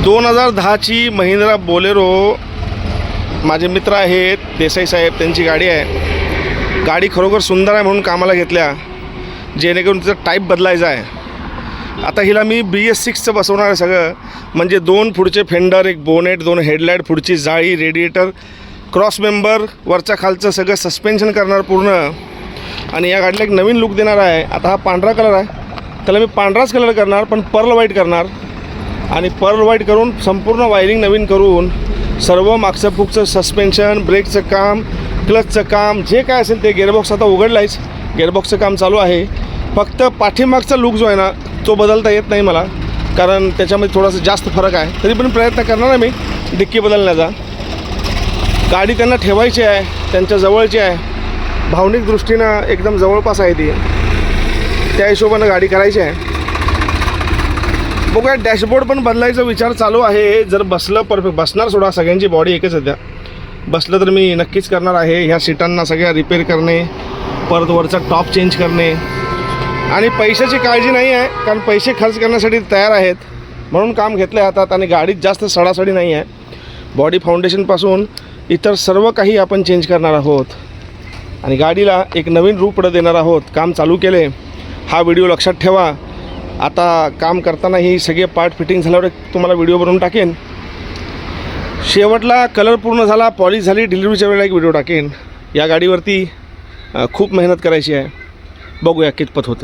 2010ची Mahindra Bolero माझे मित्र आहेत देसाई साहेब, त्यांची गाडी आहे. गाडी खरोखर सुंदर आहे म्हणून कामाला घेतल्या, जेणेकरून तिचा टाईप बदलायचा आहे. आता हिला मी BS6चं बसवणार आहे सगळं, म्हणजे 2 पुढचे फेंडर, एक बोनेट, 2 हेडलाईट, पुढची जाळी, रेडिएटर, क्रॉस मेंबर, वरच्या खालचं सगळं सस्पेन्शन करणार पूर्ण. आणि या गाडीला एक नवीन लुक देणार आहे. आता हा पांढरा कलर आहे, त्याला मी पांढराच कलर करणार, पण पर्ल व्हाईट करणार. आणि पर्ल व्हाईट करून संपूर्ण वायरिंग नवीन करून सर्व मागचं पुगचं सस्पेन्शन, ब्रेकचं काम, क्लचचं काम, जे काय असेल ते. गेअरबॉक्स आता उघडलायच, गेअरबॉक्सचं काम चालू आहे. फक्त पाठीमागचा लुक जो आहे ना तो बदलता येत नाही मला, कारण त्याच्यामध्ये थोडासा जास्त फरक आहे. तरी पण प्रयत्न करणार आहे मी डिक्की बदलण्याचा. गाडी त्यांना ठेवायची आहे, त्यांच्या जवळची आहे, भावनिक दृष्टीनं एकदम जवळपास आहे ती, त्या हिशोबानं गाडी करायची आहे. बघूया, डॅशबोर्ड पण बदलायचा विचार चालू आहे. जर बसलं परफेक्ट बसणार, सोडा सगळ्यांची बॉडी एकच आहे, त्या बसलं तर मी नक्कीच करणार आहे. ह्या सीटांना सगळ्या रिपेअर करणे, परत वरचा टॉप चेंज करणे. आणि पैशाची काळजी नाही आहे, कारण पैसे खर्च करण्यासाठी तयार आहेत म्हणून काम घेतलं आहे हातात. आणि गाडीत जास्त सडासडी नाही आहे. बॉडी फाउंडेशनपासून इतर सर्व काही आपण चेंज करणार आहोत आणि गाडीला एक नवीन रूप देणार आहोत. काम चालू केले, हा व्हिडिओ लक्षात ठेवा. आता काम करताना ही सगळे पार्ट फिटिंग झाल्यावर तुम्हाला व्हिडिओ बनवून टाकेन. शेवटला कलर पूर्ण झाला, पॉलिश झाली, डिलिव्हरीच्या वेळेला एक व्हिडिओ टाकेन. या गाडीवरती खूप मेहनत करायची आहे, बघूया कितपत होते.